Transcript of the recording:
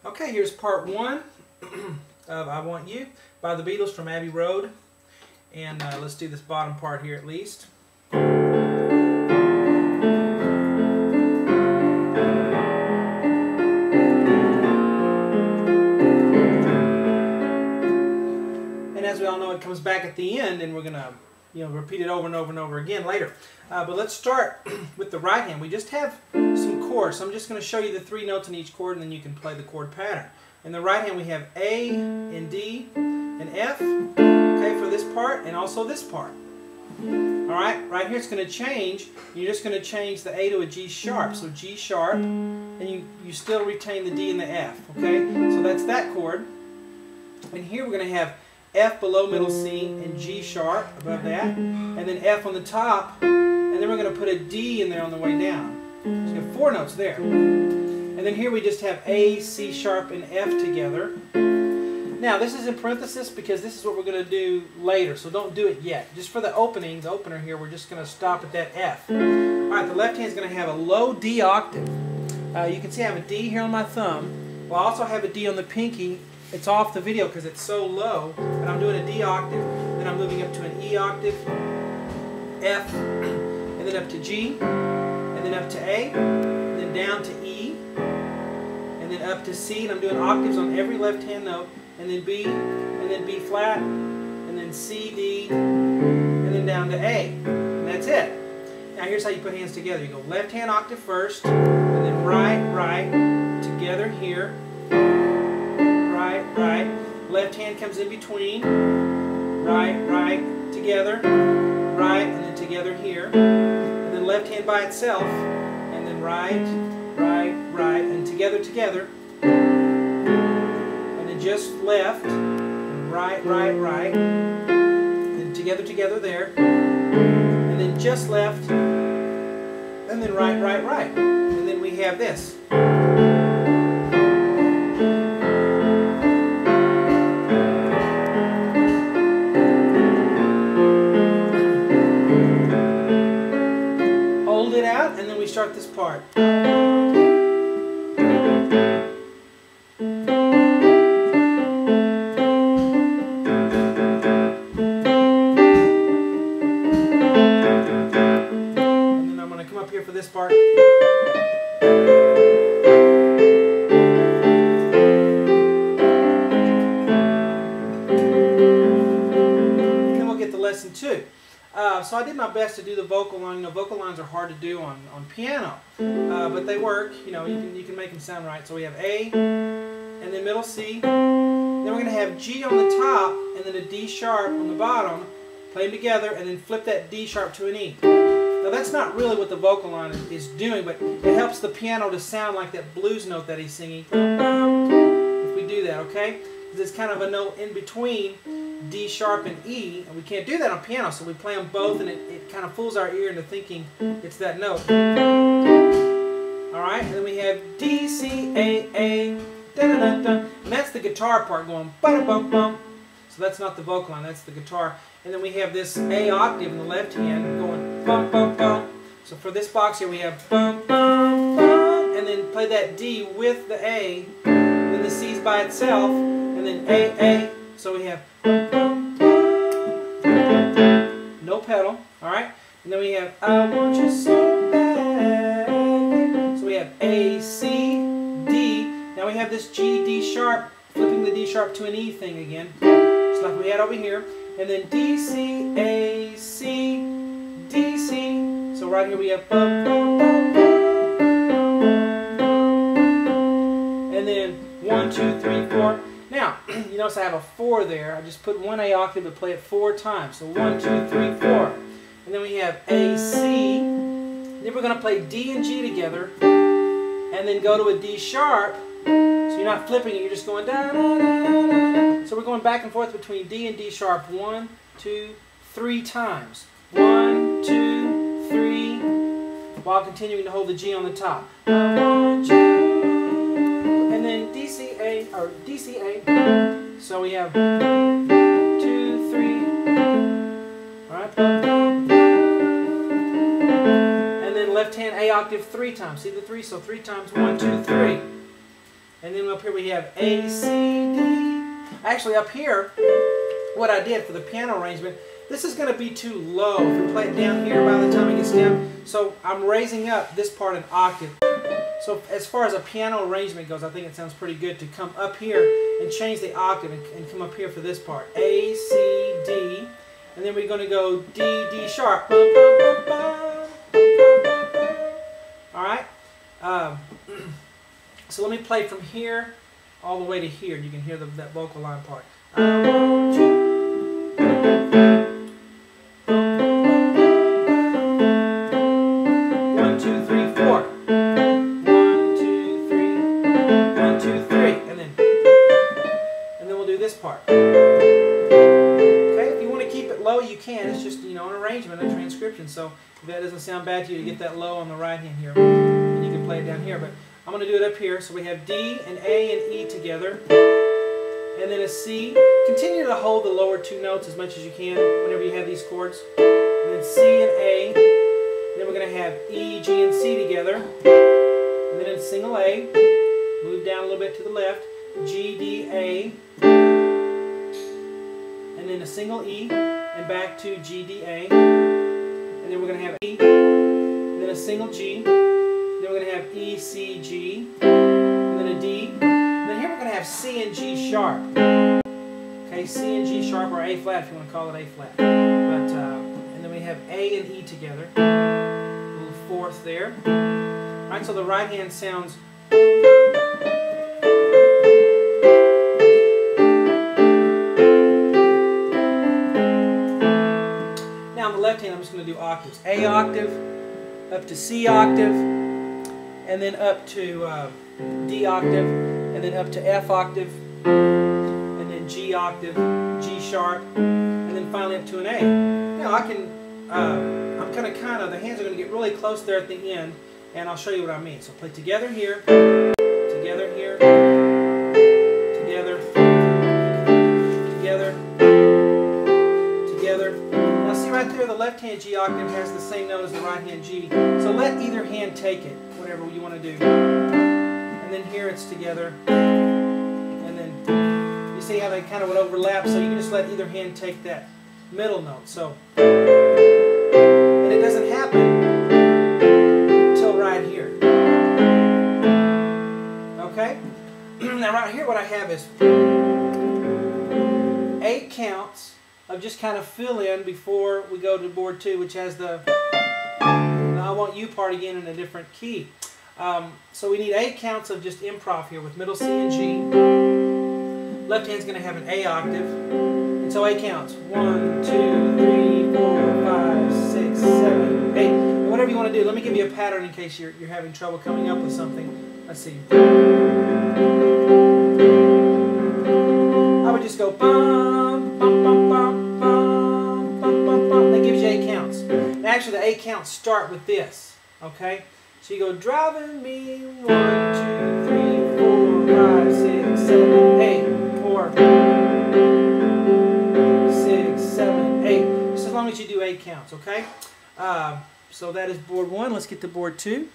Okay, here's part one of I Want You by the Beatles from Abbey Road. And let's do this bottom part here at least. And as we all know, it comes back at the end, and we're going to repeat it over and over and over again later. But let's start with the right hand. We just have some chords. So I'm just going to show you the 3 notes in each chord, and then you can play the chord pattern. In the right hand we have A and D and F, okay, for this part, and also this part. Alright, right here it's going to change. You're just going to change the A to a G sharp. So G sharp, and you still retain the D and the F, okay? So that's that chord. And here we're going to have F below middle C and G sharp above that, and then F on the top, and then we're going to put a D in there on the way down. So you have 4 notes there. And then here we just have A, C sharp, and F together. Now this is in parenthesis because this is what we're going to do later, so don't do it yet. Just for the opener here, we're just going to stop at that F. Alright, the left hand is going to have a low D octave. You can see I have a D here on my thumb. Well, I also have a D on the pinky. It's off the video because it's so low, but I'm doing a D octave. Then I'm moving up to an E octave, F, and then up to G, and then up to A, and then down to E, and then up to C, and I'm doing octaves on every left-hand note, and then B flat, and then C, D, and then down to A. And that's it. Now here's how you put hands together. You go left-hand octave first, and then right, together here, right, left hand comes in between, right, together, right, and then together here, and then left hand by itself, and then right, and together, and then just left, right, and together there, and then just left, and then right, and then we have this. Hold it out, and then we start this part. For this part. Then we'll get to lesson 2. So I did my best to do the vocal line. Vocal lines are hard to do on piano, but they work. You can make them sound right. So we have A, and then middle C. Then we're going to have G on the top, and then a D sharp on the bottom. Play them together, and then flip that D sharp to an E. Now that's not really what the vocal line is doing, but it helps the piano to sound like that blues note that he's singing. If we do that, okay? Because it's kind of a note in between D sharp and E, and we can't do that on piano, so we play them both, and it kind of fools our ear into thinking it's that note. Alright, and then we have D, C, A, da-da-da-da, and that's the guitar part going ba-da-bum-bum. So that's not the vocal line, that's the guitar. And then we have this A octave in the left hand going bum, bum, bum. So for this box here we have bum, bum, bum, and then play that D with the A, then the C's by itself, and then A. So we have bum, bum, bum, no pedal, alright? And then we have I want you so bad. So we have A, C, D. Now we have this G, D sharp, flipping the D sharp to an E thing again, just like we had over here. And then D, C, A, C, D, C. So right here we have bum, bum, bum, bum. And then 1, 2, 3, 4. Now, you notice I have a 4 there. I just put one A octave and play it 4 times. So 1, 2, 3, 4. And then we have A, C. Then we're going to play D and G together. And then go to a D sharp. So you're not flipping it, you're just going da, da, da, da, da. So we're going back and forth between D and D sharp 1, 2, 3 times. 1, 2, 3, while continuing to hold the G on the top. I want you. And then D, C, A, or D, C, A. So we have 2, 3. Alright. And then left hand A octave 3 times. See the 3? So 3 times. 1, 2, 3. And then then up here we have A, C, D. Actually up here, what I did for the piano arrangement, this is going to be too low. If we play it down here by the time it gets down, so I'm raising up this part an octave. So as far as a piano arrangement goes, I think it sounds pretty good to come up here and change the octave and come up here for this part. A, C, D, and then we're going to go D, D sharp. Alright? So let me play from here all the way to here. You can hear that vocal line part. I want you. 1, 2, 3, 4. 1, 2, 3. 1, 2, 3. And then we'll do this part. Okay, if you want to keep it low, you can. It's just, you know, an arrangement, a transcription. So if that doesn't sound bad to you to get that low on the right hand here, and you can play it down here. But I'm going to do it up here. So we have D and A and E together, and then a C. Continue to hold the lower two notes as much as you can whenever you have these chords. And then C and A. And then we're going to have E, G, and C together. And then a single A. Move down a little bit to the left. G, D, A. And then a single E. And back to G, D, A. And then we're going to have E. And then a single G. Then we're going to have E, C, G, and then a D. And then here we're going to have C and G sharp. Okay, C and G sharp, or A flat if you want to call it A flat. But and then we have A and E together. A little fourth there. All right, so the right hand sounds. Now on the left hand, I'm just going to do octaves. A octave, up to C octave, and then up to D octave, and then up to F octave, and then G octave, G sharp, and then finally up to an A. Now I can, I'm going to the hands are going to get really close there at the end, and I'll show you what I mean. So play together here, together here, together, together, together. Now see right there, the left hand G octave has the same note as the right hand G. So let either hand take it, whatever you want to do. And then here it's together. And then you see how they kind of would overlap, so you can just let either hand take that middle note. So, and it doesn't happen until right here. Okay? Now right here what I have is 8 counts of just kind of fill in before we go to board 2, which has the I want you part again in a different key. So we need 8 counts of just improv here with middle C and G. Left hand's going to have an A octave. And so 8 counts. 1, 2, 3, 4, 5, 6, 7, 8. And whatever you want to do. Let me give you a pattern in case you're having trouble coming up with something. Let's see. I would just go bum, bum, bum, bum, bum, bum, bum, bum. That gives you 8 counts. And actually the 8 counts start with this. Okay? So you go driving me 1, 2, 3, 4, 5, 6, 7, 8, or 6, 7, 8. Just as long as you do 8 counts, okay? So that is board 1. Let's get to board 2.